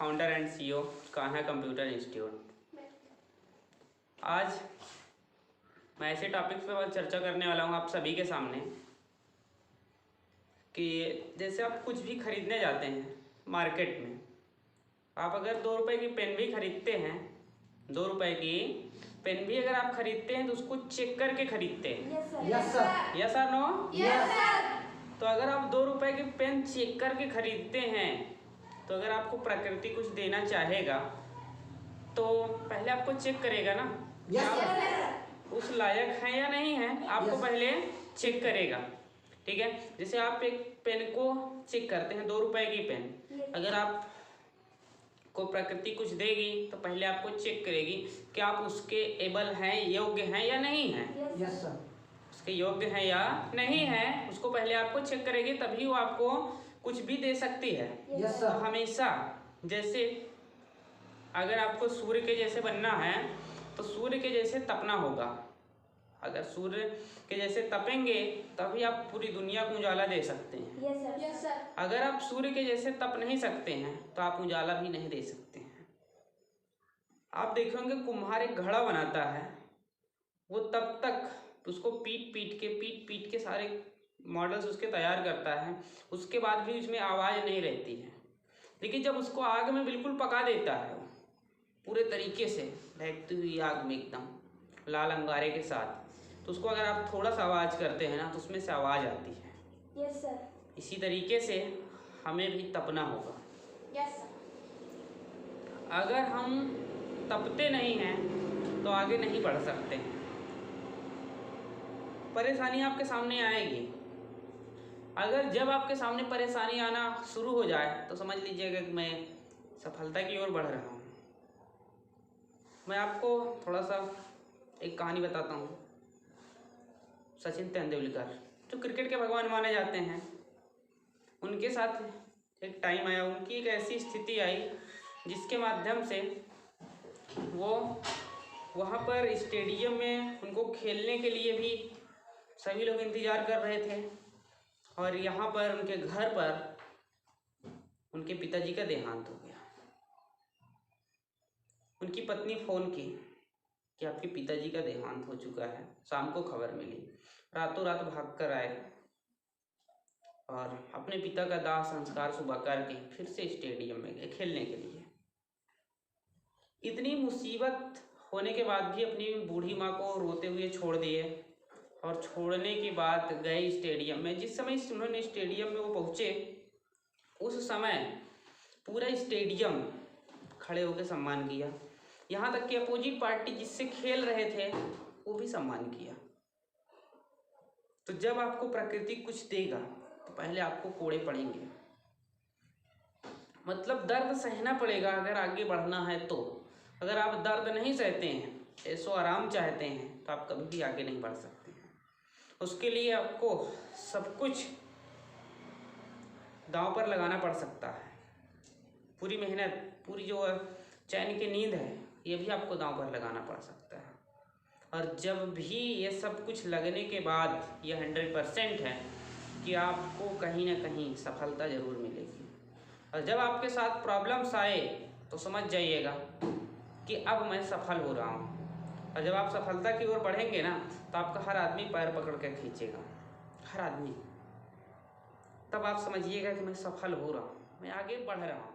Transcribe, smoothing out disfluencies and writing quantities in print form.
Founder and CEO Kanha computer institute. आज मैं ऐसे टॉपिक्स पर चर्चा करने वाला हूँ आप सभी के सामने कि जैसे आप कुछ भी खरीदने जाते हैं मार्केट में, आप अगर 2 रुपए की पेन भी खरीदते हैं, 2 रुपए की पेन भी अगर आप खरीदते हैं तो उसको चेक करके खरीदते हैं। Yes sir. यस और नो? Yes sir. तो अगर आप 2 रुपए की पेन चेक करके खरीदते हैं तो अगर आपको प्रकृति कुछ देना चाहेगा तो पहले आपको चेक करेगा ना, आप उस लायक है या नहीं है, आपको पहले चेक करेगा। ठीक है, जैसे आप एक पेन को चेक करते हैं, 2 रुपए की पेन, अगर आप को प्रकृति कुछ देगी तो पहले आपको चेक करेगी कि आप उसके एबल हैं, योग्य हैं या नहीं हैं। Yes sir. उसके योग्य हैं या नहीं है, उसको पहले आपको चेक करेगी, तभी वो आपको कुछ भी दे सकती है। यस तो सर। हमेशा जैसे अगर आपको सूर्य के जैसे बनना है तो सूर्य के जैसे तपना होगा। अगर सूर्य के जैसे तपेंगे तभी आप पूरी दुनिया को उजाला दे सकते हैं। Yes sir. अगर आप सूर्य के जैसे तप नहीं सकते हैं तो आप उजाला भी नहीं दे सकते हैं। आप देखेंगे कुम्हार एक घड़ा बनाता है, वो तब तक उसको पीट पीट के सारे मॉडल्स उसके तैयार करता है, उसके बाद भी उसमें आवाज़ नहीं रहती है। लेकिन जब उसको आग में बिल्कुल पका देता है पूरे तरीके से, बहती हुई आग में एकदम लाल अंगारे के साथ, तो उसको अगर आप थोड़ा सा आवाज़ करते हैं ना तो उसमें से आवाज़ आती है। Yes sir. इसी तरीके से हमें भी तपना होगा। Yes sir. अगर हम तपते नहीं हैं तो आगे नहीं बढ़ सकते हैं। परेशानी आपके सामने आएगी। अगर जब आपके सामने परेशानी आना शुरू हो जाए तो समझ लीजिएगा कि मैं सफलता की ओर बढ़ रहा हूँ। मैं आपको थोड़ा सा एक कहानी बताता हूँ। सचिन तेंदुलकर जो क्रिकेट के भगवान माने जाते हैं, उनके साथ एक टाइम आया, उनकी एक ऐसी स्थिति आई जिसके माध्यम से वो वहाँ पर स्टेडियम में उनको खेलने के लिए भी सभी लोग इंतज़ार कर रहे थे, और यहाँ पर उनके घर पर उनके पिताजी का देहांत हो गया। उनकी पत्नी फ़ोन की कि आपके पिताजी का देहांत हो चुका है। शाम को खबर मिली, रातों रात भाग कर आए और अपने पिता का दाह संस्कार सुबह करके फिर से स्टेडियम में गए खेलने के लिए। इतनी मुसीबत होने के बाद भी अपनी बूढ़ी माँ को रोते हुए छोड़ दिए, और छोड़ने के बाद गए स्टेडियम में। जिस समय उन्होंने स्टेडियम में वो पहुँचे, उस समय पूरा स्टेडियम खड़े होकर सम्मान किया। यहाँ तक कि अपोजिट पार्टी जिससे खेल रहे थे वो भी सम्मान किया। तो जब आपको प्रकृति कुछ देगा तो पहले आपको कोड़े पड़ेंगे, मतलब दर्द सहना पड़ेगा अगर आगे बढ़ना है तो। अगर आप दर्द नहीं सहते हैं, ऐसो आराम चाहते हैं, तो आप कभी भी आगे नहीं बढ़ सकते हैं। उसके लिए आपको सब कुछ दांव पर लगाना पड़ सकता है। पूरी मेहनत, पूरी जो चैन की नींद है, ये भी आपको दांव पर लगाना पड़ सकता है। और जब भी ये सब कुछ लगने के बाद ये 100% है कि आपको कहीं ना कहीं सफलता ज़रूर मिलेगी। और जब आपके साथ प्रॉब्लम्स आए तो समझ जाइएगा कि अब मैं सफल हो रहा हूँ। और जब आप सफलता की ओर बढ़ेंगे ना तो आपका हर आदमी पैर पकड़ कर खींचेगा, हर आदमी। तब आप समझिएगा कि मैं सफल हो रहा हूँ, मैं आगे बढ़ रहा हूँ।